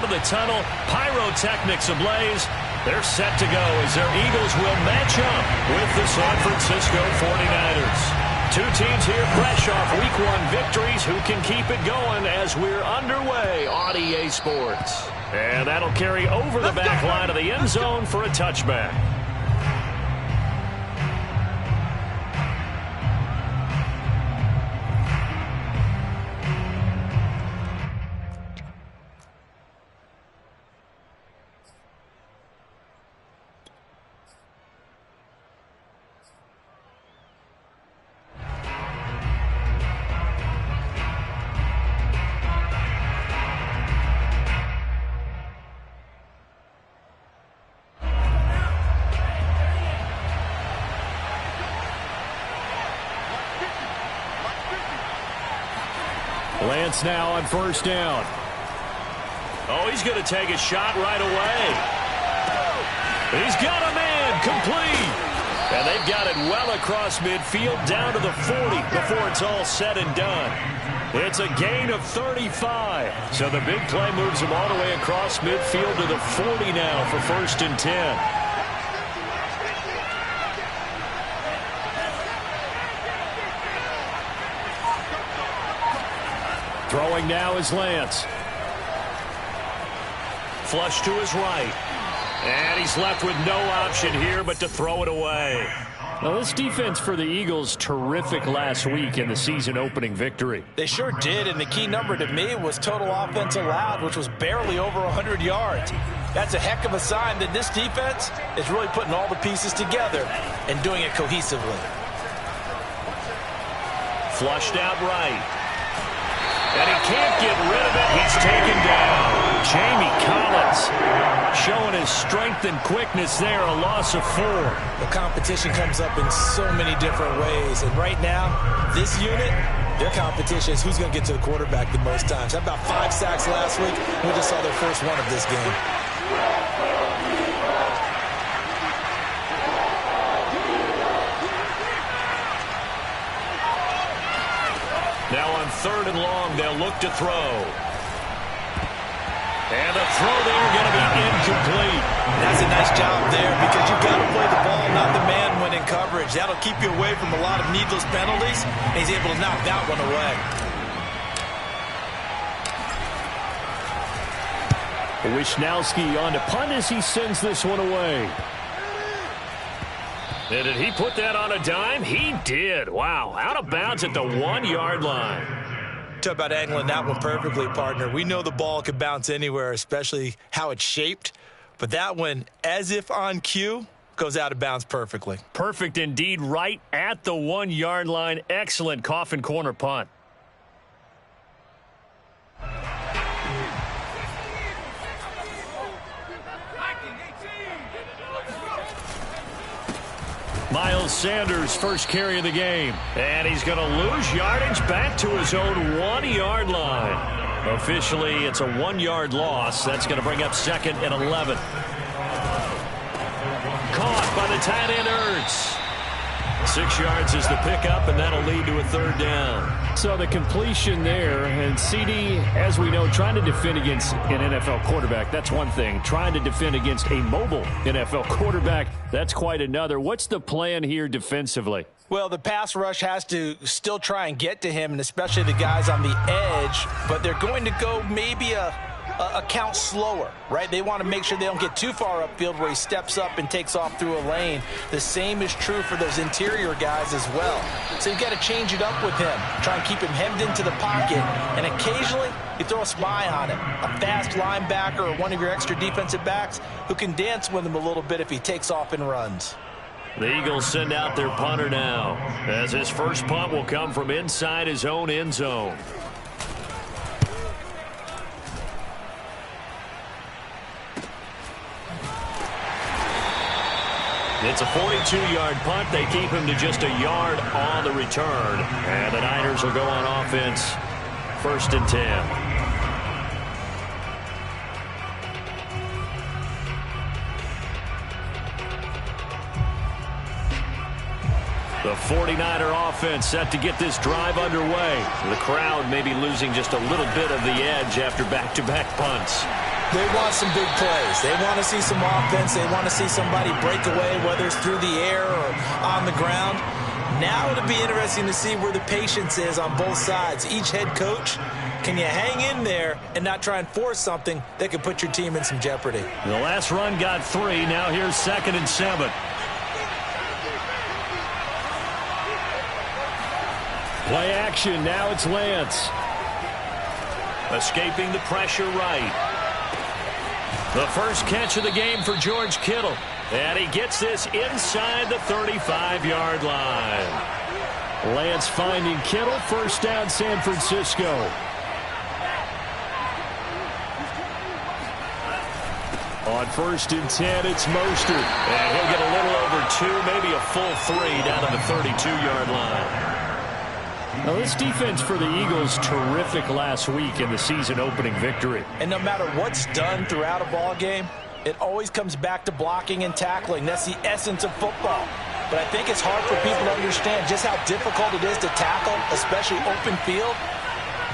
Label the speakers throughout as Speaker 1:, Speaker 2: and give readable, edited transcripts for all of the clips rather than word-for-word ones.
Speaker 1: of the tunnel, pyrotechnics ablaze. They're set to go as their Eagles will match up with the San Francisco 49ers. Two teams here fresh off Week 1 victories. Who can keep it going as we're underway on EA Sports? And that'll carry over the back line of the end zone for a touchback. Lance now on first down. Oh, he's going to take a shot right away. He's got a man complete. And they've got it well across midfield down to the 40 before it's all said and done. It's a gain of 35. So the big play moves him all the way across midfield to the 40 now for 1st and 10. Throwing now is Lance. Flush to his right. And he's left with no option here but to throw it away. Now, this defense for the Eagles, terrific last week in the season-opening victory.
Speaker 2: They sure did, and the key number to me was total offense allowed, which was barely over 100 yards. That's a heck of a sign that this defense is really putting all the pieces together and doing it cohesively.
Speaker 1: Flushed out right. And he can't get rid of it. He's taken down. Jamie Collins showing his strength and quickness there. A loss of 4.
Speaker 2: The competition comes up in so many different ways. And right now, this unit, their competition is who's going to get to the quarterback the most times. How about 5 sacks last week? We just saw their first one of this game.
Speaker 1: Now on 3rd and long, they'll look to throw. And the throw there going to be incomplete.
Speaker 2: That's a nice job there because you've got to play the ball, not the man when in coverage. That'll keep you away from a lot of needless penalties, and he's able to knock that one away.
Speaker 1: Wishnowski on to punt as he sends this one away. And did he put that on a dime? He did. Wow. Out of bounds at the 1-yard line.
Speaker 2: Talk about angling that one perfectly, partner. We know the ball could bounce anywhere, especially how it's shaped. But that one, as if on cue, goes out of bounds perfectly.
Speaker 1: Perfect indeed, right at the 1-yard line. Excellent coffin corner punt. Miles Sanders, first carry of the game. And he's going to lose yardage back to his own 1-yard line. Officially, it's a 1-yard loss. That's going to bring up 2nd and 11. Caught by the tight end, Ertz. 6 yards is the pickup, and that'll lead to a 3rd down. So the completion there, and CD, as we know, trying to defend against an NFL quarterback, that's one thing. Trying to defend against a mobile NFL quarterback, that's quite another. What's the plan here defensively?
Speaker 2: Well, the pass rush has to still try and get to him, and especially the guys on the edge, but they're going to go maybe a count slower, right? They want to make sure they don't get too far upfield where he steps up and takes off through a lane. The same is true for those interior guys as well. So you've got to change it up with him. Try and keep him hemmed into the pocket, and occasionally you throw a spy on him, a fast linebacker or one of your extra defensive backs who can dance with him a little bit if he takes off and runs.
Speaker 1: The Eagles send out their punter now, as his first punt will come from inside his own end zone. It's a 42-yard punt. They keep him to just a yard on the return. And the Niners will go on offense, 1st and 10. The 49er offense set to get this drive underway. The crowd may be losing just a little bit of the edge after back-to-back punts.
Speaker 2: They want some big plays. They want to see some offense. They want to see somebody break away, whether it's through the air or on the ground. Now it'll be interesting to see where the patience is on both sides. Each head coach, can you hang in there and not try and force something that could put your team in some jeopardy?
Speaker 1: The last run got 3. Now here's 2nd and 7. Play action. Now it's Lance. Escaping the pressure right. The first catch of the game for George Kittle. And he gets this inside the 35-yard line. Lance finding Kittle. First down, San Francisco. On 1st and 10, it's Mostert. And he'll get a little over 2, maybe a full 3 down to the 32-yard line. Now, this defense for the Eagles, terrific last week in the season-opening victory.
Speaker 2: And no matter what's done throughout a ball game, it always comes back to blocking and tackling. That's the essence of football. But I think it's hard for people to understand just how difficult it is to tackle, especially open field.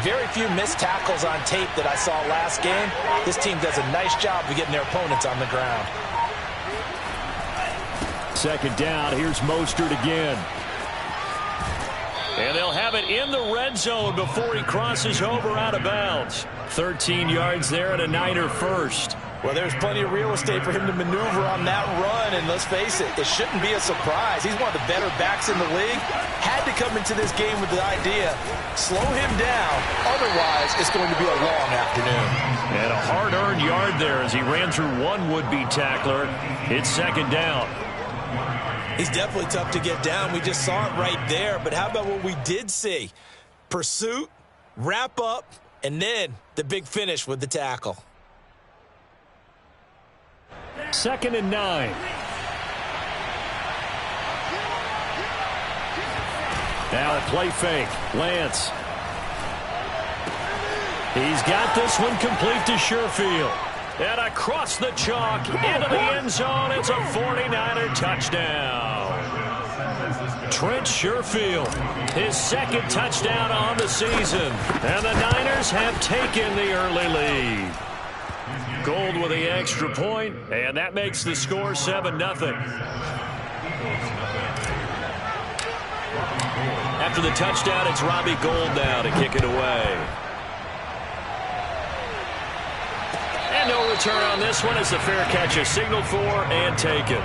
Speaker 2: Very few missed tackles on tape that I saw last game. This team does a nice job of getting their opponents on the ground.
Speaker 1: 2nd down. Here's Mostert again. And they'll have it in the red zone before he crosses over out of bounds. 13 yards there and a Niner first.
Speaker 2: Well, there's plenty of real estate for him to maneuver on that run, and let's face it, it shouldn't be a surprise. He's one of the better backs in the league. Had to come into this game with the idea, slow him down, otherwise it's going to be a long afternoon.
Speaker 1: And a hard-earned yard there as he ran through one would-be tackler. It's 2nd down.
Speaker 2: He's definitely tough to get down. We just saw it right there, but how about what we did see? Pursuit, wrap up, and then the big finish with the tackle.
Speaker 1: 2nd and 9. Now a play fake. Lance. He's got this one complete to Sherfield. And across the chalk into the end zone. It's a 49er touchdown. Trent Sherfield, his 2nd touchdown on the season. And the Niners have taken the early lead. Gold with the extra point, and that makes the score 7-0. After the touchdown, it's Robbie Gould now to kick it away. And no return on this one as the fair catch is signaled for and taken.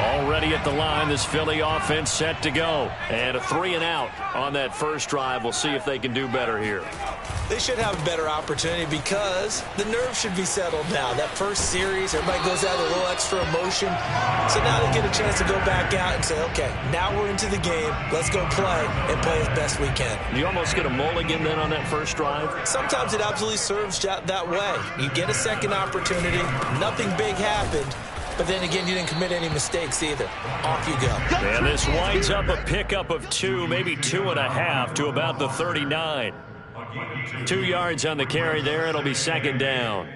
Speaker 1: Already at the line, this Philly offense set to go. And a 3-and-out on that first drive. We'll see if they can do better here.
Speaker 2: They should have a better opportunity because the nerves should be settled now. That first series, everybody goes out with a little extra emotion. So now they get a chance to go back out and say, okay, now we're into the game. Let's go play and play as best we can.
Speaker 1: You almost get a mulligan then on that first drive?
Speaker 2: Sometimes it absolutely serves that way. You get a second opportunity. Nothing big happened. But then again, you didn't commit any mistakes either. Off you go.
Speaker 1: And this winds up a pickup of 2, maybe 2.5 to about the 39. 2 yards on the carry there. It'll be 2nd down.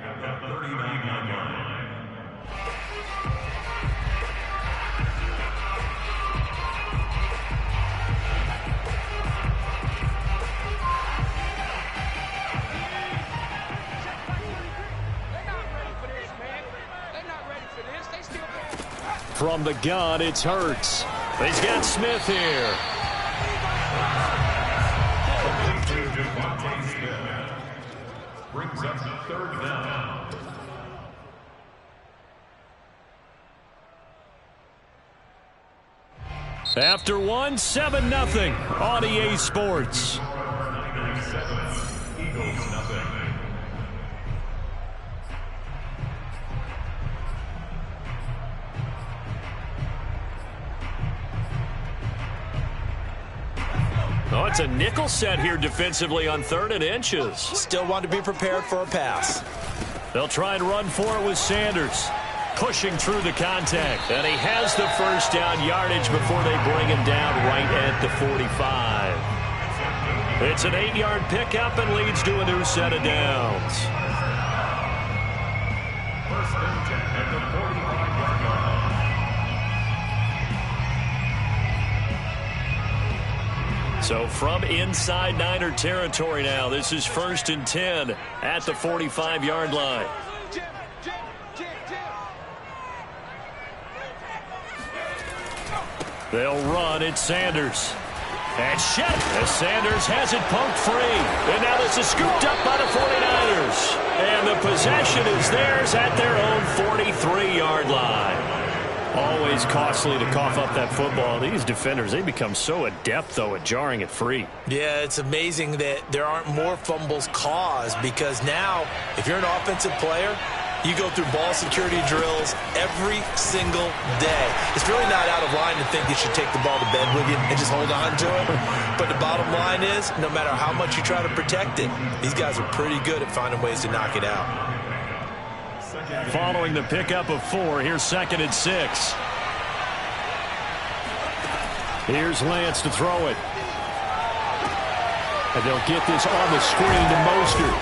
Speaker 1: From the gun, it's Hurts. He's got Smith here.
Speaker 3: Brings up 3rd down.
Speaker 1: After one, 7-0 on EA Sports.
Speaker 3: Eagles nothing.
Speaker 1: Oh, it's a nickel set here defensively on 3rd and inches.
Speaker 2: Still want to be prepared for a pass.
Speaker 1: They'll try and run for it with Sanders. Pushing through the contact. And he has the first down yardage before they bring him down right at the 45. It's an 8-yard pickup and leads to a new set of downs.
Speaker 3: First and 10 at the 45-yard line.
Speaker 1: So from inside Niner territory now, this is 1st and 10 at the 45-yard line. They'll run. It's Sanders. And shut as Sanders has it poked free. And now this is scooped up by the 49ers. And the possession is theirs at their own 43-yard line. Always costly to cough up that football. These defenders, they become so adept, though, at jarring it free.
Speaker 2: Yeah, it's amazing that there aren't more fumbles caused because now, if you're an offensive player, you go through ball security drills every single day. It's really not out of line to think you should take the ball to bed with you and just hold on to it. But the bottom line is, no matter how much you try to protect it, these guys are pretty good at finding ways to knock it out.
Speaker 1: Following the pickup of 4, here's 2nd and 6. Here's Lance to throw it. And they'll get this on the screen to Mostert.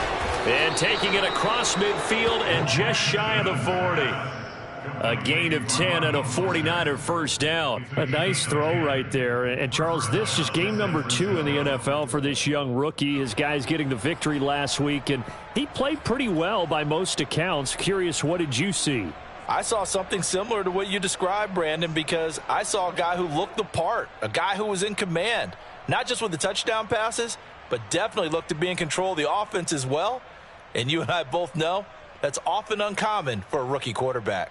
Speaker 1: And taking it across midfield and just shy of the 40. A gain of 10 and a 49er first down. A nice throw right there. And Charles, this is game number 2 in the NFL for this young rookie. His guys getting the victory last week, and he played pretty well by most accounts. Curious, what did you see?
Speaker 2: I saw something similar to what you described, Brandon, because I saw a guy who looked the part, a guy who was in command, not just with the touchdown passes, but definitely looked to be in control of the offense as well. And you and I both know that's often uncommon for a rookie quarterback.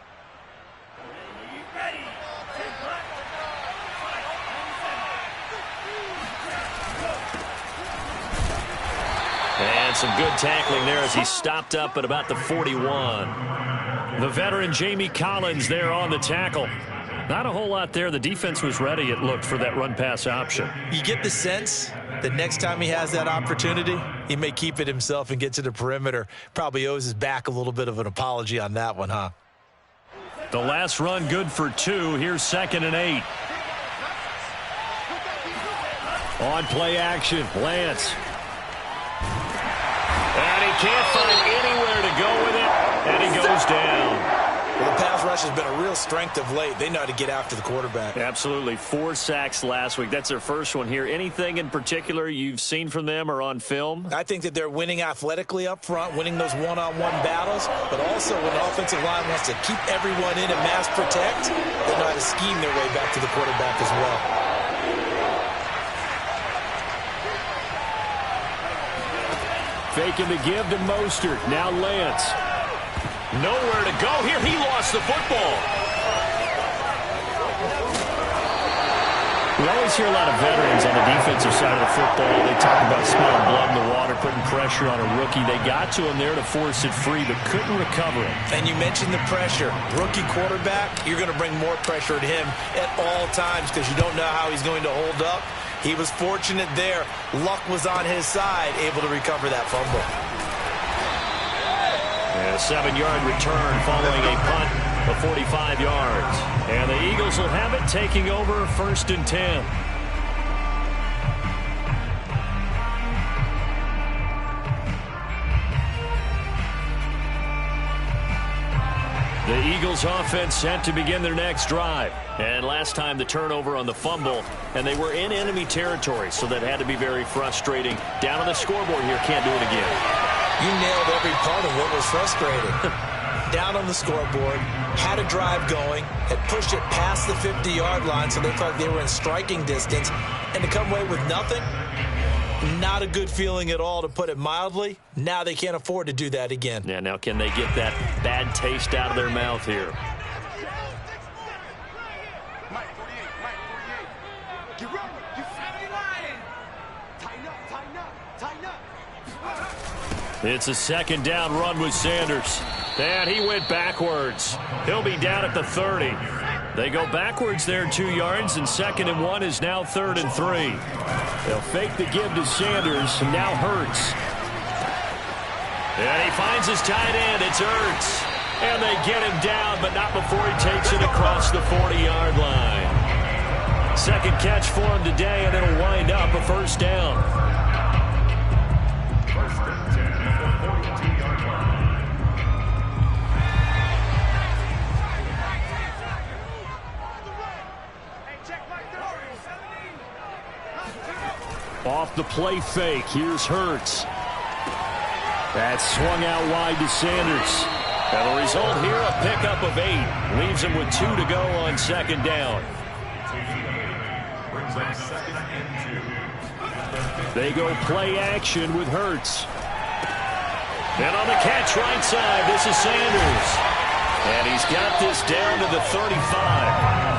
Speaker 1: And some good tackling there as he stopped up at about the 41. The veteran Jamie Collins there on the tackle. Not a whole lot there. The defense was ready, it looked, for that run-pass option.
Speaker 2: You get the sense that next time he has that opportunity, he may keep it himself and get to the perimeter. Probably owes his back a little bit of an apology on that one, huh?
Speaker 1: The last run good for 2. Here's 2nd and 8. On play action, Lance. And he can't find anywhere to go with it, and he goes down.
Speaker 2: Well, the pass rush has been a real strength of late. They know how to get after the quarterback.
Speaker 1: Absolutely. 4 sacks last week. That's their first one here. Anything in particular you've seen from them or on film?
Speaker 2: I think that they're winning athletically up front, winning those one-on-one battles, but also when the offensive line wants to keep everyone in and mass protect, they know how to scheme their way back to the quarterback as well.
Speaker 1: Faking the give to Mostert. Now Lance. Nowhere to go here. He lost the football. We always hear a lot of veterans on the defensive side of the football. They talk about spilling blood in the water, putting pressure on a rookie. They got to him there to force it free, but couldn't recover it.
Speaker 2: And you mentioned the pressure. Rookie quarterback, you're going to bring more pressure at him at all times because you don't know how he's going to hold up. He was fortunate there. Luck was on his side, able to recover that fumble.
Speaker 1: And a 7-yard return following a punt of 45 yards. And the Eagles will have it, taking over 1st and 10. The Eagles offense set to begin their next drive. And last time the turnover on the fumble, and they were in enemy territory, so that had to be very frustrating. Down on the scoreboard here, can't do it again.
Speaker 2: You nailed every part of what was frustrating. Down on the scoreboard, had a drive going, had pushed it past the 50-yard line so they thought they were in striking distance, and to come away with nothing, not a good feeling at all, to put it mildly. Now they can't afford to do that again.
Speaker 1: Yeah, now can they get that bad taste out of their mouth here? It's a 2nd down run with Sanders. And he went backwards. He'll be down at the 30. They go backwards there 2 yards, and 2nd and 1 is now 3rd and 3. They'll fake the give to Sanders, and now Hurts. And he finds his tight end. It's Hurts. And they get him down, but not before he takes it across the 40-yard line. Second catch for him today, and it'll wind up a first down. Off the play fake, here's Hurts. That's swung out wide to Sanders. And the result here, a pickup of 8. Leaves him with 2 to go on second down. They go play action with Hurts. And on the catch right side, this is Sanders. And he's got this down to the 35.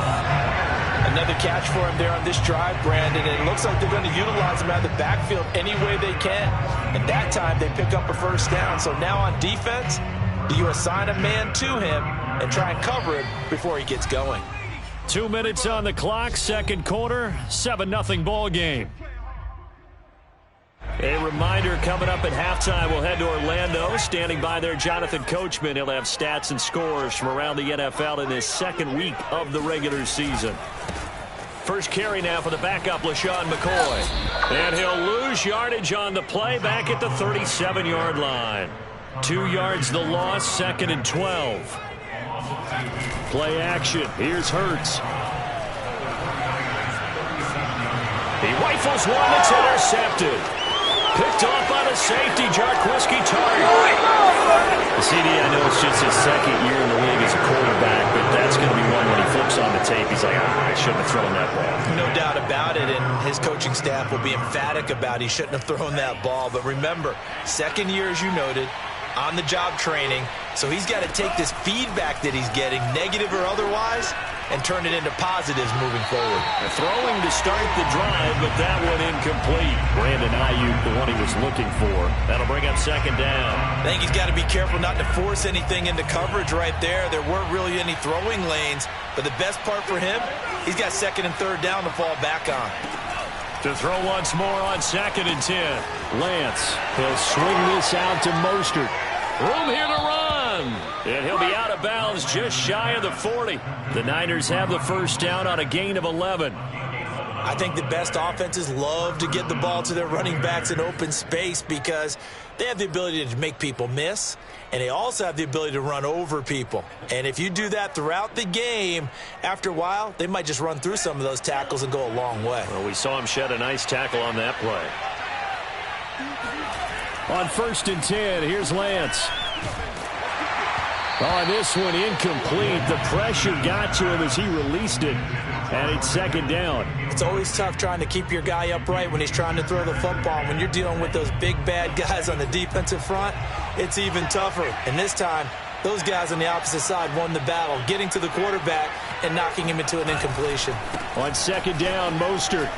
Speaker 2: Another catch for him there on this drive, Brandon. And it looks like they're going to utilize him out of the backfield any way they can. And that time they pick up a first down. So now on defense, do you assign a man to him and try and cover him before he gets going?
Speaker 1: 2 minutes on the clock, second quarter, 7-0 ball game. A reminder, coming up at halftime, we'll head to Orlando. Standing by there, Jonathan Coachman. He'll have stats and scores from around the NFL in his second week of the regular season. First carry now for the backup, LaShawn McCoy. And he'll lose yardage on the play back at the 37-yard line. 2 yards the loss, 2nd and 12. Play action. Here's Hurts. He rifles one that's intercepted. Picked off by the safety, Jarquiski Target. The CD, I know it's just his second year in the league as a quarterback, but that's going to be one when he flips on the tape. He's like, I shouldn't have thrown that ball.
Speaker 2: No doubt about it, and his coaching staff will be emphatic about he shouldn't have thrown that ball. But remember, second year, as you noted, on-the-job training, so he's got to take this feedback that he's getting, negative or otherwise, and turn it into positives moving forward.
Speaker 1: Throwing to start the drive, but that one incomplete. Brandon Ayuk, the one he was looking for. That'll bring up second down.
Speaker 2: I think he's got to be careful not to force anything into coverage right there. There weren't really any throwing lanes, but the best part for him, he's got second and third down to fall back on.
Speaker 1: To throw once more on 2nd and 10. Lance, he'll swing this out to Mostert. Room here to run. And he'll be out of bounds just shy of the 40. The Niners have the first down on a gain of 11.
Speaker 2: I think the best offenses love to get the ball to their running backs in open space because they have the ability to make people miss, and they also have the ability to run over people. And if you do that throughout the game, after a while, they might just run through some of those tackles and go a long way.
Speaker 1: Well, we saw him shed a nice tackle on that play. On 1st and 10, here's Lance. On this one, incomplete. The pressure got to him as he released it. And it's second down.
Speaker 2: It's always tough trying to keep your guy upright when he's trying to throw the football. When you're dealing with those big, bad guys on the defensive front, it's even tougher. And this time, those guys on the opposite side won the battle, getting to the quarterback and knocking him into an incompletion.
Speaker 1: On second down, Mostert.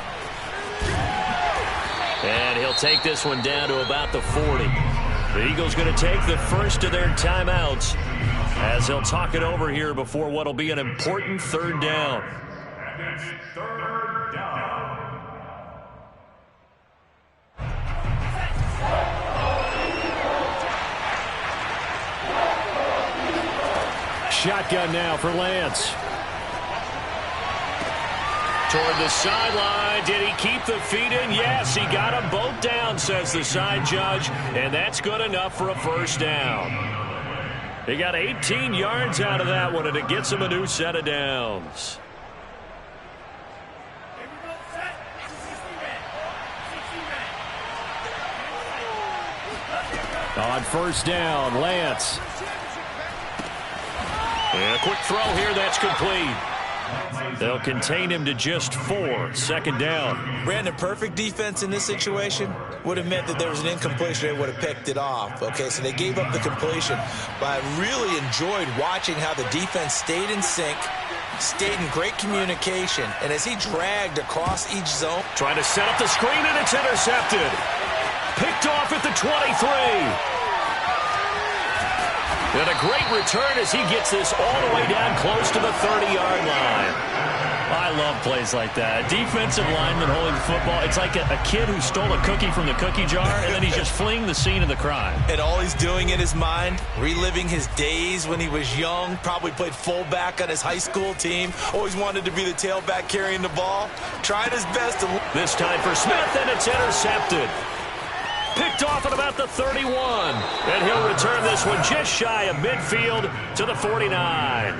Speaker 1: And he'll take this one down to about the 40. The Eagles going to take the first of their timeouts as they'll talk it over here before what will be an important third down.
Speaker 3: And it's third down.
Speaker 1: Shotgun now for Lance. Toward the sideline. Did he keep the feet in? Yes, he got them both down, says the side judge. And that's good enough for a first down. He got 18 yards out of that one, and it gets him a new set of downs. On first down, Lance. And a quick throw here, that's complete. They'll contain him to just 4. Second down.
Speaker 2: Brandon, perfect defense in this situation would have meant that there was an incompletion. They would have picked it off. Okay, so they gave up the completion. But I really enjoyed watching how the defense stayed in sync, stayed in great communication, and as he dragged across each zone.
Speaker 1: Trying to set up the screen, and it's intercepted. Picked off at the 23. And a great return as he gets this all the way down close to the 30-yard line. I love plays like that. Defensive lineman holding the football. It's like a kid who stole a cookie from the cookie jar, and then he's just fleeing the scene of the crime.
Speaker 2: And all he's doing in his mind, reliving his days when he was young, probably played fullback on his high school team, always wanted to be the tailback carrying the ball, trying his best to...
Speaker 1: This time for Smith, and it's intercepted. Picked off at about the 31. And he'll return this one just shy of midfield to the 49.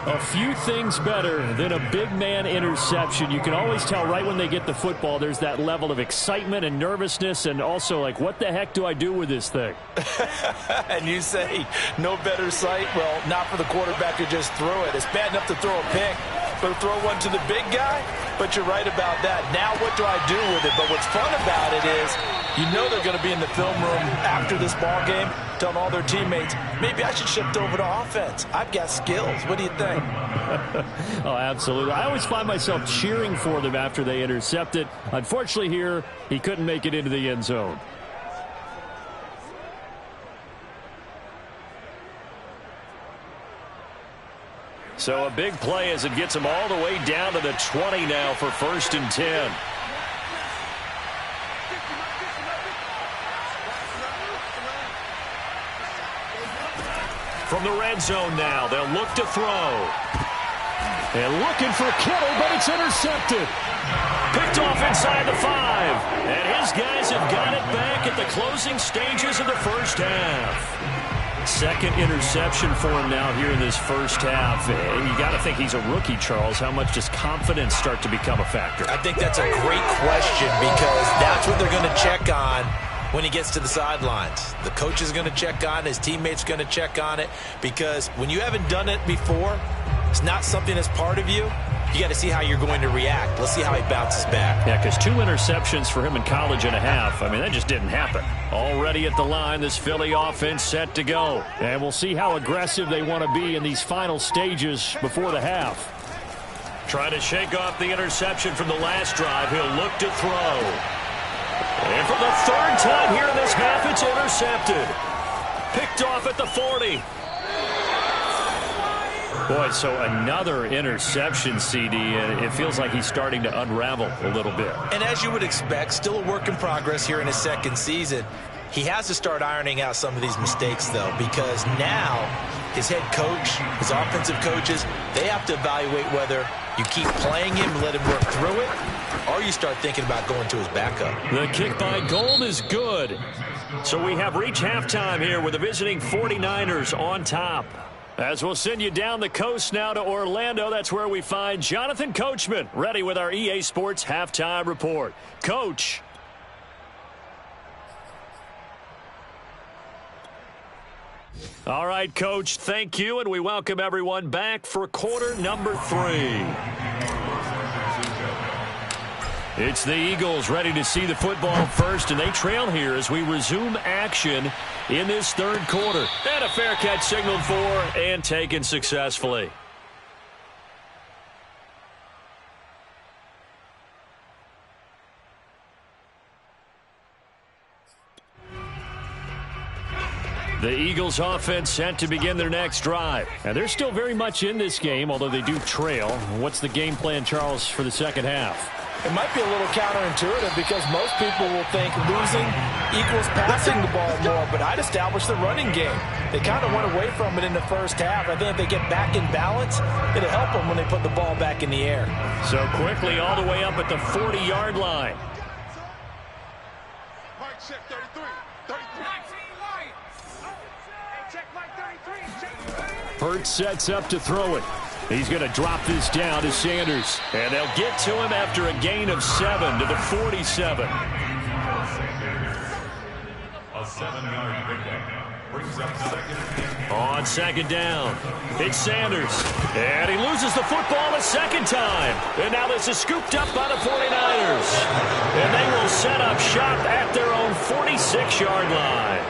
Speaker 1: A few things better than a big man interception. You can always tell right when they get the football, there's that level of excitement and nervousness, and also like, what the heck do I do with this thing?
Speaker 2: And you say no better sight? Well, not for the quarterback to just throw it. It's bad enough to throw a pick, but to throw one to the big guy? But you're right about that. Now what do I do with it? But what's fun about it is you know they're going to be in the film room after this ball game telling all their teammates, maybe I should shift over to offense. I've got skills. What do you think?
Speaker 1: Oh, absolutely. I always find myself cheering for them after they intercept it. Unfortunately here, he couldn't make it into the end zone. So a big play as it gets him all the way down to the 20 now for 1st and 10. From the red zone now, they'll look to throw. And looking for Kittle, but it's intercepted. Picked off inside the 5. And his guys have got it back at the closing stages of the first half. Second interception for him now here in this first half. And you got to think he's a rookie, Charles. How much does confidence start to become a factor?
Speaker 2: I think that's a great question because that's what they're going to check on when he gets to the sidelines. The coach is going to check on it. His teammates are going to check on it because when you haven't done it before, it's not something that's part of you. You got to see how you're going to react. Let's see how he bounces back.
Speaker 1: Yeah, because 2 interceptions for him in college and a half. I mean, that just didn't happen. Already at the line, this Philly offense set to go. And we'll see how aggressive they want to be in these final stages before the half. Trying to shake off the interception from the last drive. He'll look to throw. And for the 3rd time here in this half, it's intercepted. Picked off at the 40. Boy, so another interception, CD, and it feels like he's starting to unravel a little bit.
Speaker 2: And as you would expect, still a work in progress here in his second season. He has to start ironing out some of these mistakes, though, because now his head coach, his offensive coaches, they have to evaluate whether you keep playing him and let him work through it, or you start thinking about going to his backup.
Speaker 1: The kick by Gold is good. So we have reached halftime here with the visiting 49ers on top. As we'll send you down the coast now to Orlando, that's where we find Jonathan Coachman, ready with our EA Sports Halftime Report. Coach. All right, Coach, thank you, and we welcome everyone back for quarter number 3. It's the Eagles ready to see the football first, and they trail here as we resume action in this 3rd quarter. And a fair catch signaled for and taken successfully. The Eagles offense set to begin their next drive. And they're still very much in this game, although they do trail. What's the game plan, Charles, for the second half?
Speaker 2: It might be a little counterintuitive because most people will think losing equals passing the ball more, but I'd establish the running game. They kind of went away from it in the first half. I think if they get back in balance, it'll help them when they put the ball back in the air.
Speaker 1: So quickly all the way up at the 40-yard line. Hurts sets up to throw it. He's going to drop this down to Sanders. And they'll get to him after a gain of 7 to the 47.
Speaker 3: A 7-yard pickup brings up 2nd.
Speaker 1: On 2nd down, it's Sanders. And he loses the football a 2nd time. And now this is scooped up by the 49ers. And they will set up shop at their own 46-yard line.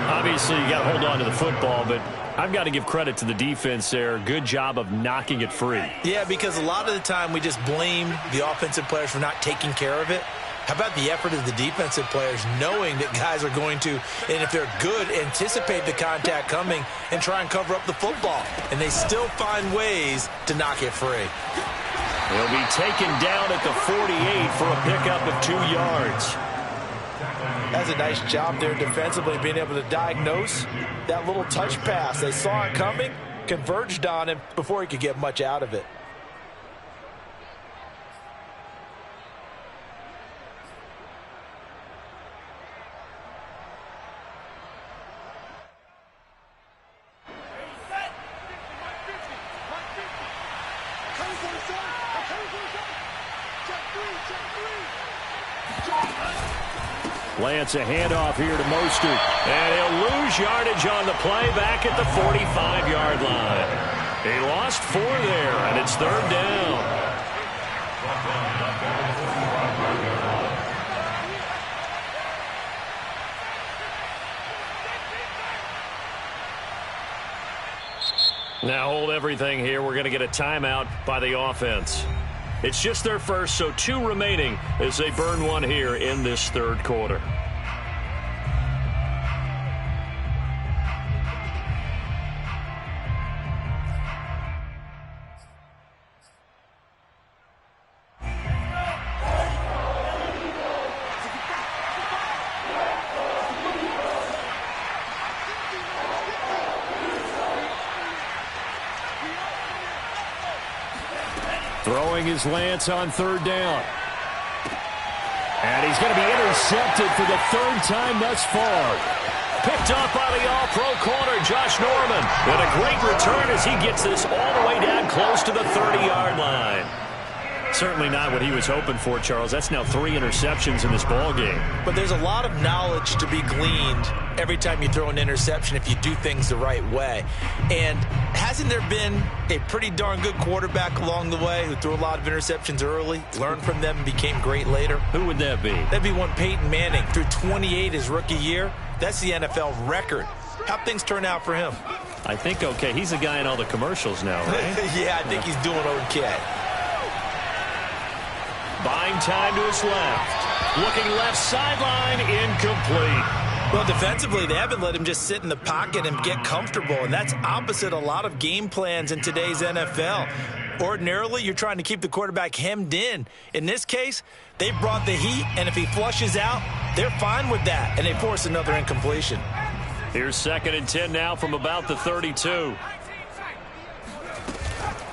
Speaker 1: Obviously, you got to hold on to the football, but I've got to give credit to the defense there. Good job of knocking it free.
Speaker 2: Yeah, because a lot of the time we just blame the offensive players for not taking care of it. How about the effort of the defensive players knowing that guys are going to, and if they're good, anticipate the contact coming and try and cover up the football. And they still find ways to knock it free.
Speaker 1: He'll be taken down at the 48 for a pickup of 2 yards.
Speaker 2: That's a nice job there defensively, being able to diagnose that little touch pass. They saw it coming, converged on him before he could get much out of it.
Speaker 1: Lance, a handoff here to Mostert. And he'll lose yardage on the play back at the 45-yard line. He lost 4 there, and it's 3rd down. Now hold everything here. We're going to get a timeout by the offense. It's just their first, so 2 remaining as they burn 1 here in this 3rd quarter. Throwing his Lance on 3rd down. And he's going to be intercepted for the 3rd time thus far. Picked up by the all-pro corner, Josh Norman. And a great return as he gets this all the way down close to the 30-yard line. Certainly not what he was hoping for, Charles. That's now 3 interceptions in this ball game.
Speaker 2: But there's a lot of knowledge to be gleaned every time you throw an interception if you do things the right way. And hasn't there been a pretty darn good quarterback along the way who threw a lot of interceptions early, learned from them, and became great later?
Speaker 1: Who would that be?
Speaker 2: That'd be one Peyton Manning. Threw 28 his rookie year. That's the NFL record. How'd things turn out for him?
Speaker 1: I think okay. He's the guy in all the commercials now, right?
Speaker 2: Yeah, I think he's doing okay.
Speaker 1: Buying time to his left. Looking left sideline, incomplete.
Speaker 2: Well, defensively, they haven't let him just sit in the pocket and get comfortable, and that's opposite a lot of game plans in today's NFL. Ordinarily, you're trying to keep the quarterback hemmed in. In this case, they brought the heat, and if he flushes out, they're fine with that, and they force another incompletion.
Speaker 1: Here's 2nd and 10 now from about the 32.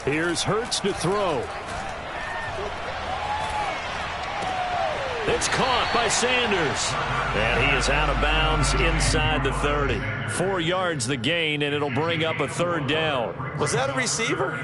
Speaker 1: Here's Hurts to throw. It's caught by Sanders. And he is out of bounds inside the 30. 4 yards the gain, and it'll bring up a 3rd down.
Speaker 2: Was that a receiver?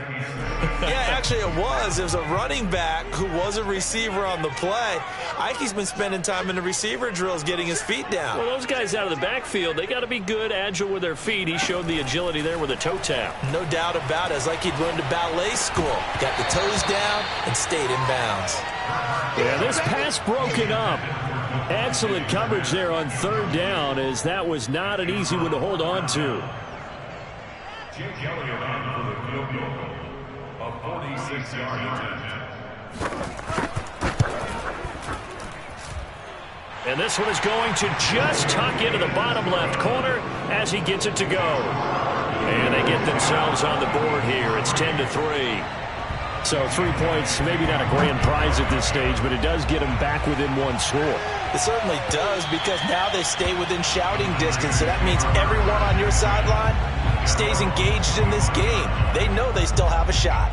Speaker 2: Yeah, actually it was. It was a running back who was a receiver on the play. Ike's been spending time in the receiver drills getting his feet down.
Speaker 1: Well, those guys out of the backfield, they got to be good, agile with their feet. He showed the agility there with a toe tap.
Speaker 2: No doubt about it. It's like he'd run to ballet school. Got the toes down and stayed in bounds.
Speaker 1: Yeah, this pass broken up. Excellent coverage there on 3rd down, as that was not an easy one to hold on to.
Speaker 3: Jake Elliott on for the field goal. A 46-yard attempt.
Speaker 1: And this one is going to just tuck into the bottom left corner as he gets it to go. And they get themselves on the board here. It's 10-3. So 3 points, maybe not a grand prize at this stage, but it does get them back within 1 score.
Speaker 2: It certainly does, because now they stay within shouting distance. So that means everyone on your sideline stays engaged in this game. They know they still have a shot.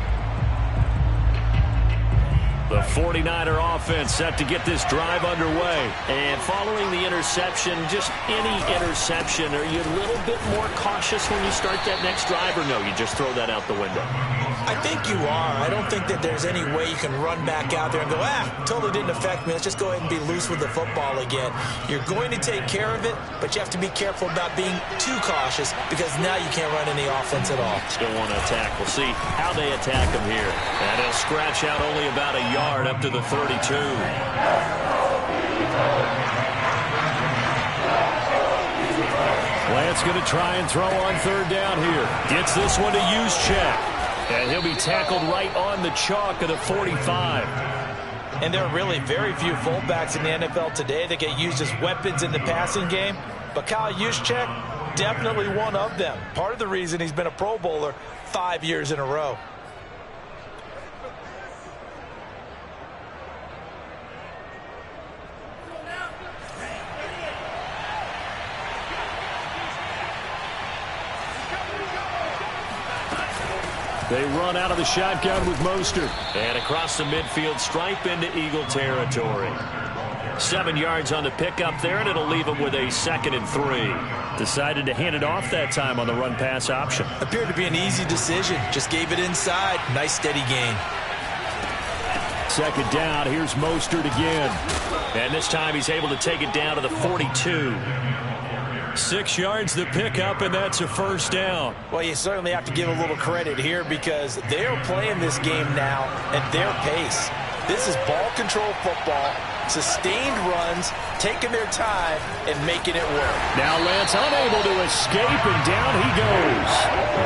Speaker 1: The 49er offense set to get this drive underway. And following the interception, just any interception, are you a little bit more cautious when you start that next drive, or no, you just throw that out the window?
Speaker 2: I think you are. I don't think that there's any way you can run back out there and go, totally didn't affect me. Let's just go ahead and be loose with the football again. You're going to take care of it, but you have to be careful about being too cautious, because now you can't run any offense at all.
Speaker 1: Still want to attack. We'll see how they attack them here. And it'll scratch out only about a yard up to the 32. Lance going to try and throw on 3rd down here. Gets this one to Juszczyk. And he'll be tackled right on the chalk of the 45.
Speaker 2: And there are really very few fullbacks in the NFL today that get used as weapons in the passing game. But Kyle Juszczyk, definitely one of them. Part of the reason he's been a Pro Bowler 5 years in a row.
Speaker 1: They run out of the shotgun with Mostert. And across the midfield stripe into Eagle territory. 7 yards on the pickup there, and it'll leave them with a 2nd and 3. Decided to hand it off that time on the run-pass option.
Speaker 2: Appeared to be an easy decision. Just gave it inside. Nice steady gain.
Speaker 1: Second down, here's Mostert again. And this time he's able to take it down to the 42. 6 yards to pick up, and that's a first down.
Speaker 2: Well, you certainly have to give a little credit here because they're playing this game now at their pace. This is ball control football, sustained runs, taking their time, and making it work.
Speaker 1: Now Lance unable to escape, and down he goes.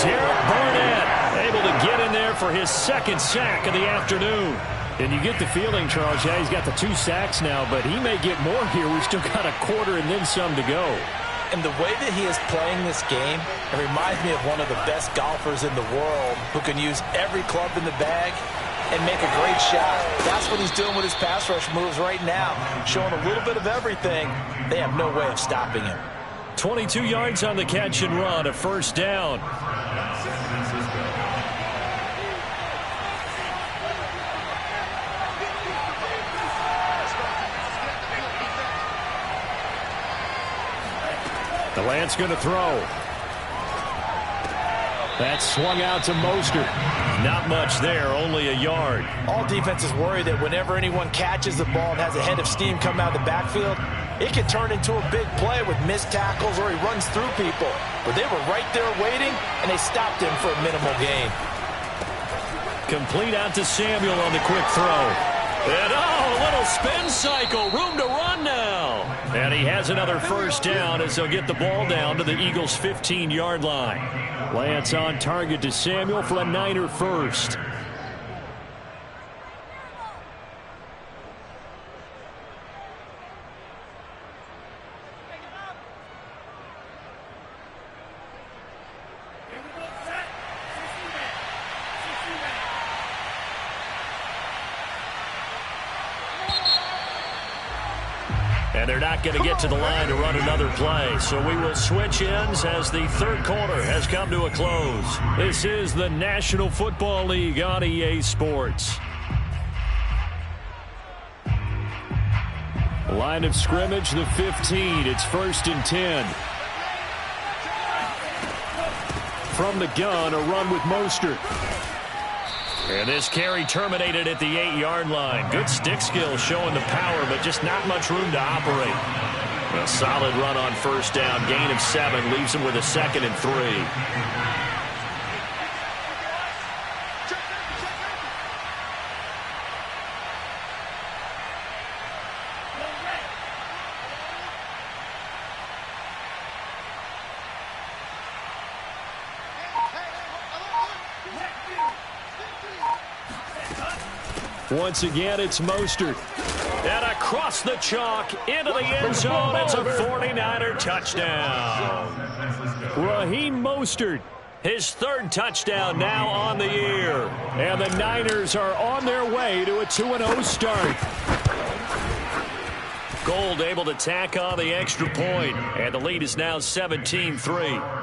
Speaker 1: Derek Barnett able to get in there for his second sack of the afternoon. And you get the feeling, Charles, yeah, he's got the 2 sacks now, but he may get more here. We've still got a quarter and then some to go.
Speaker 2: And the way that he is playing this game, it reminds me of one of the best golfers in the world who can use every club in the bag and make a great shot. That's what he's doing with his pass rush moves right now, showing a little bit of everything. They have no way of stopping him.
Speaker 1: 22 yards on the catch and run, a first down. The Lance going to throw. That's swung out to Mostert. Not much there, only a yard.
Speaker 2: All defenses worry that whenever anyone catches the ball and has a head of steam come out of the backfield, it can turn into a big play with missed tackles or he runs through people. But they were right there waiting, and they stopped him for a minimal gain.
Speaker 1: Complete out to Samuel on the quick throw. And a little spin cycle. Room to run now. And he has another first down as they'll get the ball down to the Eagles' 15-yard line. Lance on target to Samuel for a Niner first. And they're not going to get to the line to run another play. So we will switch ends as the third quarter has come to a close. This is the National Football League on EA Sports. Line of scrimmage, the 15. It's 1st and 10. From the gun, a run with Mostert. And this carry terminated at the 8-yard line. Good stick skill showing the power, but just not much room to operate. A solid run on first down. Gain of 7 leaves him with a 2nd and 3. Once again, it's Mostert. And across the chalk into the end zone. It's a 49er touchdown. Raheem Mostert, his 3rd touchdown now on the year. And the Niners are on their way to a 2-0 start. Gold able to tack on the extra point. And the lead is now 17-3.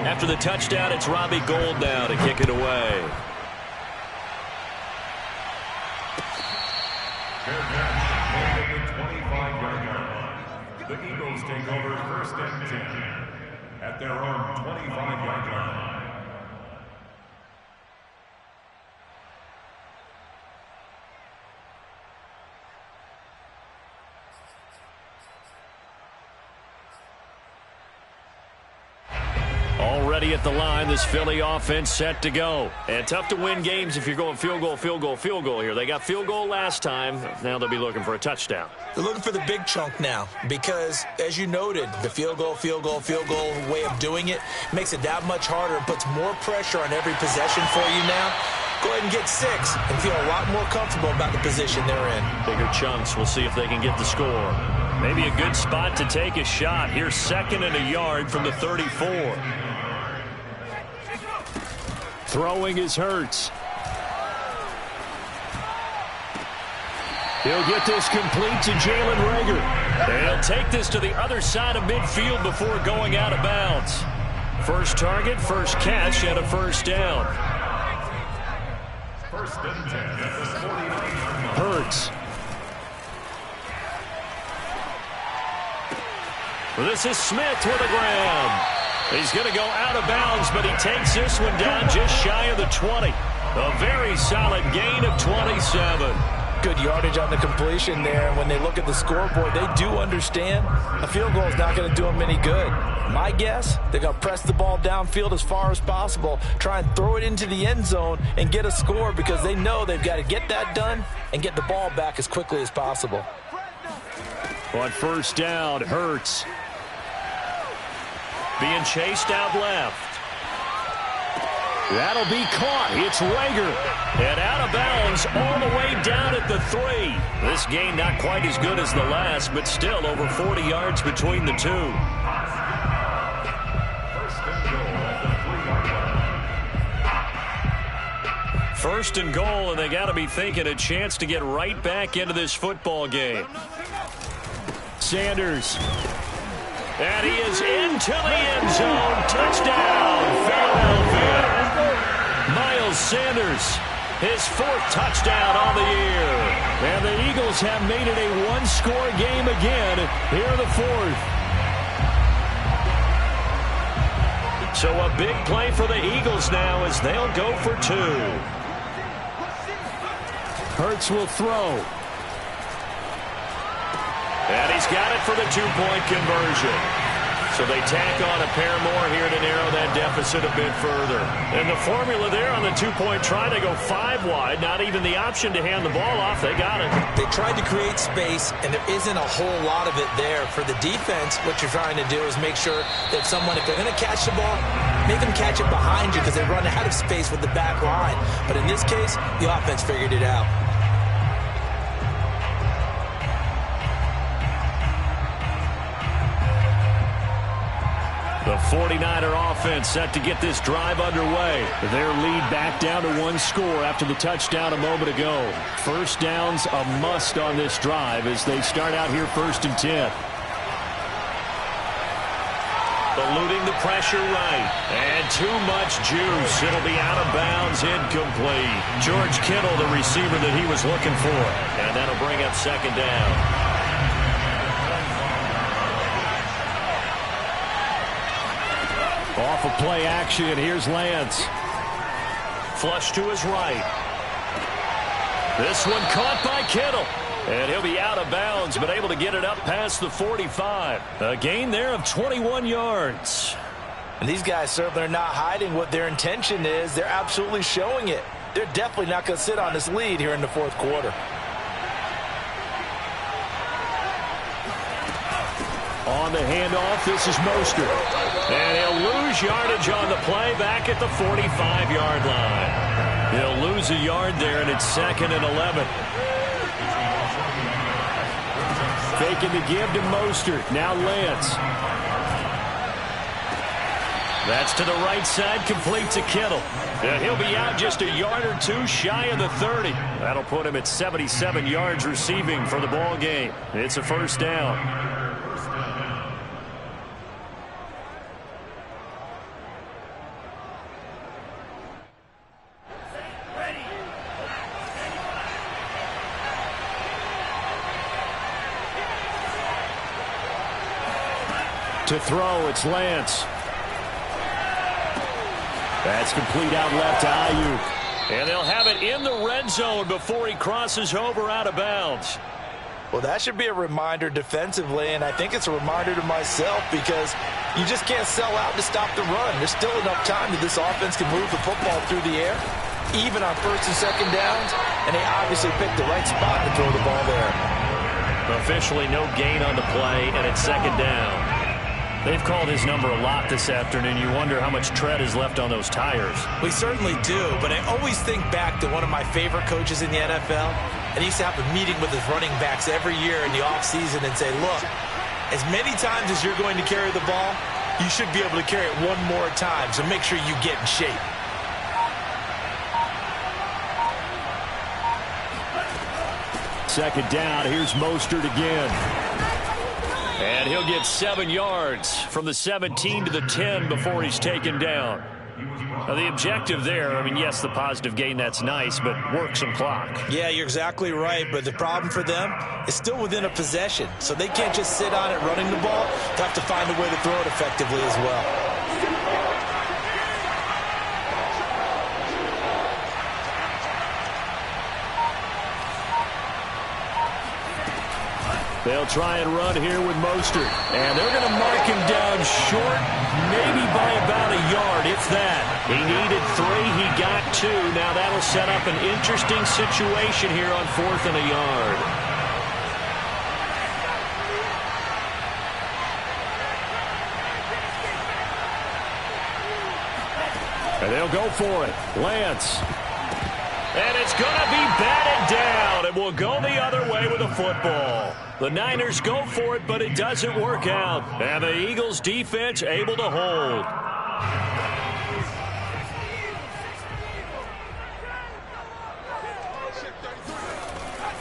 Speaker 1: After the touchdown, it's Robbie Gould now to kick it away.
Speaker 3: The Eagles take over 1st and 10 at their own 25-yard line.
Speaker 1: Already at the line, this Philly offense set to go. And tough to win games if you're going field goal, field goal, field goal here. They got field goal last time. Now they'll be looking for a touchdown.
Speaker 2: They're looking for the big chunk now because, as you noted, the field goal way of doing it makes it that much harder and puts more pressure on every possession for you now. Go ahead and get 6 and feel a lot more comfortable about the position they're in.
Speaker 1: Bigger chunks. We'll see if they can get the score. Maybe a good spot to take a shot. Here's 2nd and a yard from the 34. Throwing is Hurts. He'll get this complete to Jalen Reagor. And he'll take this to the other side of midfield before going out of bounds. First target, first catch, and a first down.
Speaker 3: 1st and 10 at the 49.
Speaker 1: Hurts. Well, this is Smith with a grab. He's going to go out of bounds, but he takes this one down just shy of the 20. A very solid gain of 27.
Speaker 2: Good yardage on the completion there. When they look at the scoreboard, they do understand a field goal is not going to do them any good. My guess, they're going to press the ball downfield as far as possible, try and throw it into the end zone and get a score because they know they've got to get that done and get the ball back as quickly as possible.
Speaker 1: On first down, Hurts being chased out left. That'll be caught. It's Rager. And out of bounds all the way down at the 3. This gain not quite as good as the last, but still over 40 yards between the two. First and goal, and they got to be thinking a chance to get right back into this football game. Sanders. And he is into the end zone. Touchdown, Philadelphia. Miles Sanders, his 4th touchdown on the year. And the Eagles have made it a one-score game again here in the 4th. So a big play for the Eagles now as they'll go for 2. Hurts will throw. And he's got it for the 2-point conversion. So they tack on a pair more here to narrow that deficit a bit further. And the formula there on the 2-point try to go 5 wide. Not even the option to hand the ball off. They got it.
Speaker 2: They tried to create space, and there isn't a whole lot of it there. For the defense, what you're trying to do is make sure that someone, if they're going to catch the ball, make them catch it behind you because they run out of space with the back line. But in this case, the offense figured it out.
Speaker 1: The 49er offense set to get this drive underway. Their lead back down to 1 score after the touchdown a moment ago. First down's a must on this drive as they start out here 1st and 10. Eluding the pressure right. And too much juice. It'll be out of bounds, incomplete. George Kittle, the receiver that he was looking for. And that'll bring up 2nd down. Off of play action, here's Lance. Flush to his right. This one caught by Kittle. And he'll be out of bounds, but able to get it up past the 45. A gain there of 21 yards.
Speaker 2: And these guys certainly are not hiding what their intention is. They're absolutely showing it. They're definitely not going to sit on this lead here in the 4th quarter.
Speaker 1: On the handoff, this is Mostert. And he'll lose yardage on the play back at the 45-yard line. He'll lose a yard there, and it's 2nd and 11. Faking the give to Mostert. Now Lance. That's to the right side, complete to Kittle. And he'll be out just a yard or 2 shy of the 30. That'll put him at 77 yards receiving for the ball game. It's a 1st down. To throw, it's Lance. That's complete out left to Ayuk. And they'll have it in the red zone before he crosses over out of bounds.
Speaker 2: Well, that should be a reminder defensively, and I think it's a reminder to myself because you just can't sell out to stop the run. There's still enough time that this offense can move the football through the air, even on 1st and 2nd downs, and they obviously picked the right spot to throw the ball there.
Speaker 1: Officially no gain on the play, and it's 2nd down. They've called his number a lot this afternoon. You wonder how much tread is left on those tires.
Speaker 2: We certainly do, but I always think back to one of my favorite coaches in the NFL, and he used to have a meeting with his running backs every year in the offseason and say, look, as many times as you're going to carry the ball, you should be able to carry it one more time, so make sure you get in shape.
Speaker 1: Second down, here's Mostert again. And he'll get 7 yards from the 17 to the 10 before he's taken down. Now, the objective there, I mean, yes, the positive gain, that's nice, but work some clock.
Speaker 2: Yeah, you're exactly right, but the problem for them is still within a possession, so they can't just sit on it running the ball. They have to find a way to throw it effectively as well.
Speaker 1: They'll try and run here with Mostert. And they're going to mark him down short, maybe by about a yard, if that. He needed 3. He got 2. Now that'll set up an interesting situation here on 4th and a yard. And they'll go for it. Lance. And it's going to be batted down. It will go the other way with the football. The Niners go for it, but it doesn't work out. And the Eagles defense able to hold.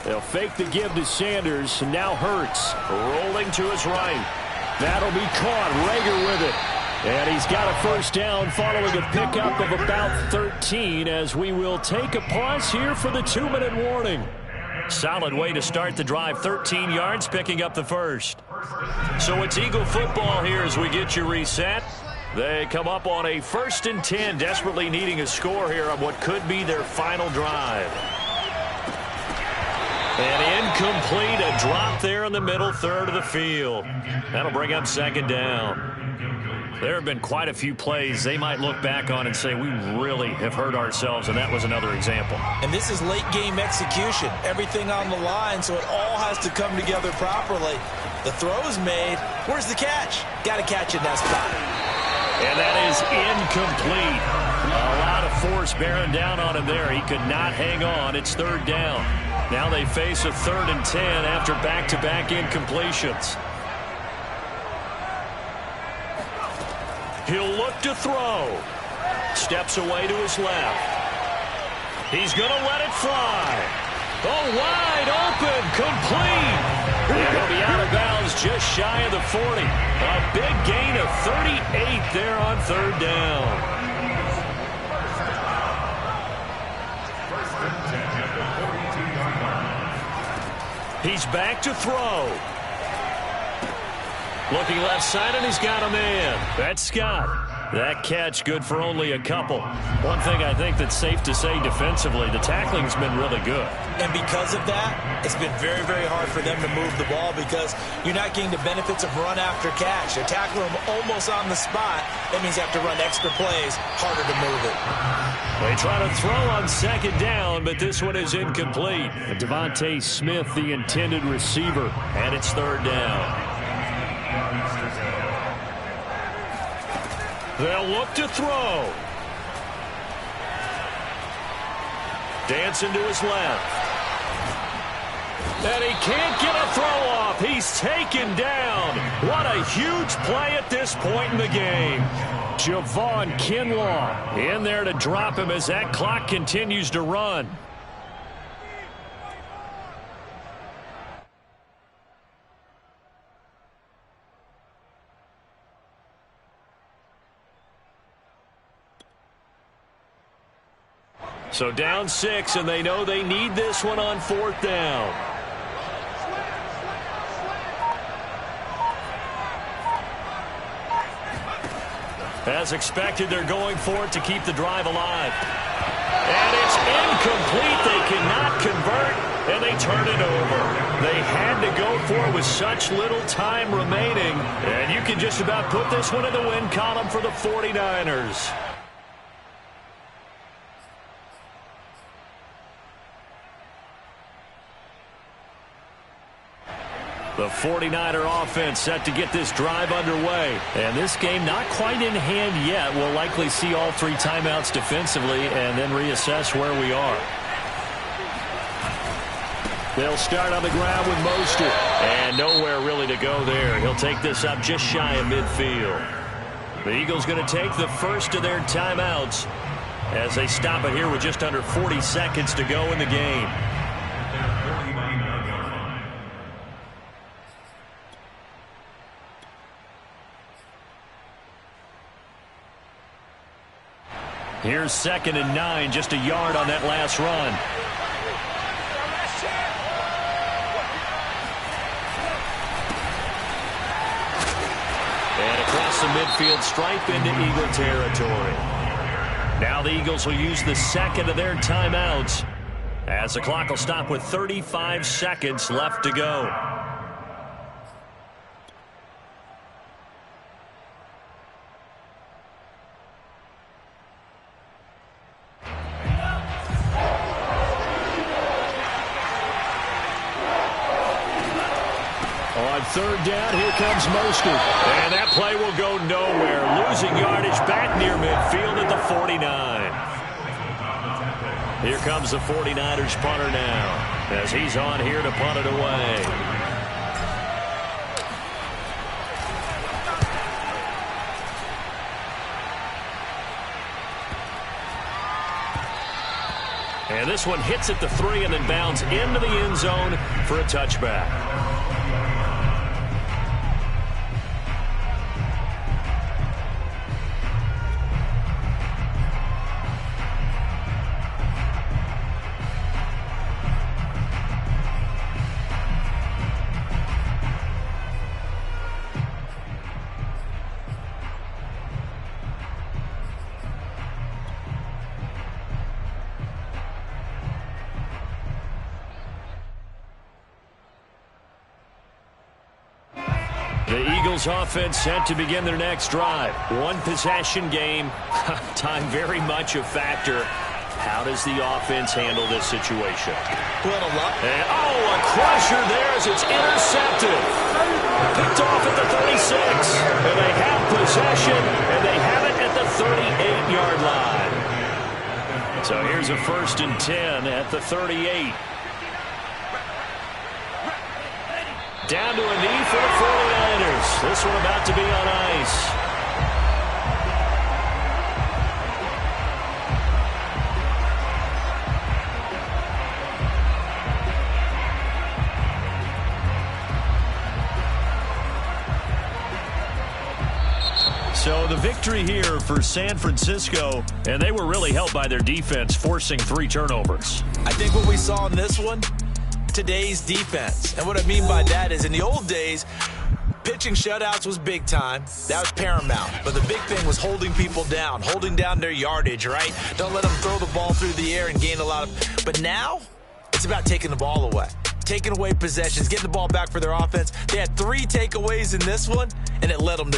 Speaker 1: They'll fake the give to Sanders. Now Hurts rolling to his right. That'll be caught. Rager with it. And he's got a first down following a pickup of about 13 as we will take a pause here for the 2-minute warning. Solid way to start the drive. 13 yards, picking up the first. So it's Eagle football here as we get you reset. They come up on a 1st and 10, desperately needing a score here on what could be their final drive. And incomplete, a drop there in the middle third of the field. That'll bring up 2nd down. There have been quite a few plays they might look back on and say, we really have hurt ourselves, and that was another example.
Speaker 2: And this is late-game execution. Everything on the line, so it all has to come together properly. The throw's made. Where's the catch? Got to catch it in that spot.
Speaker 1: And that is incomplete. A lot of force bearing down on him there. He could not hang on. It's 3rd down. Now they face a 3rd and 10 after back-to-back incompletions. He'll look to throw. Steps away to his left. He's going to let it fly. Oh, wide open, complete. He'll be out of bounds just shy of the 40. A big gain of 38 there on 3rd down. He's back to throw. Looking left side, and he's got a man. That's Scott. That catch good for only a couple. One thing I think that's safe to say defensively, the tackling's been really good.
Speaker 2: And because of that, it's been very, very hard for them to move the ball because you're not getting the benefits of run after catch. They're tackling them almost on the spot. That means you have to run extra plays, harder to move it.
Speaker 1: They try to throw on 2nd down, but this one is incomplete. Devontae Smith, the intended receiver, and it's 3rd down. They'll look to throw. Dancing to his left. And he can't get a throw off. He's taken down. What a huge play at this point in the game. Javon Kinlaw in there to drop him as that clock continues to run. So down 6, and they know they need this one on 4th down. As expected, they're going for it to keep the drive alive. And it's incomplete. They cannot convert, and they turn it over. They had to go for it with such little time remaining. And you can just about put this one in the win column for the 49ers. The 49er offense set to get this drive underway. And this game not quite in hand yet. We'll likely see all 3 timeouts defensively and then reassess where we are. They'll start on the ground with Mostert. And nowhere really to go there. He'll take this up just shy of midfield. The Eagles going to take the first of their timeouts as they stop it here with just under 40 seconds to go in the game. Here's 2nd and 9, just a yard on that last run. And across across the midfield stripe into Eagle territory. Now the Eagles will use the second of their timeouts as the clock will stop with 35 seconds left to go. On third down, here comes Mostert. And that play will go nowhere. Losing yardage back near midfield at the 49. Here comes the 49ers punter now as he's on here to punt it away. And this one hits at the 3 and then bounds into the end zone for a touchback. The Eagles offense set to begin their next drive. One possession game. Time very much a factor. How does the offense handle this situation?
Speaker 2: Well,
Speaker 1: a crusher there as it's intercepted. Picked off at the 36. And they have possession, and they have it at the 38-yard line. So here's a 1st and 10 at the 38. Down to a knee for the 49ers. This one about to be on ice. So the victory here for San Francisco, and they were really helped by their defense, forcing 3 turnovers.
Speaker 2: I think what we saw in this one, today's defense. And what I mean by that is in the old days, pitching shutouts was big time. That was paramount. But the big thing was holding people down, holding down their yardage, right? Don't let them throw the ball through the air and gain a lot of... But now, it's about taking the ball away. Taking away possessions, getting the ball back for their offense. They had 3 takeaways in this one, and it led them to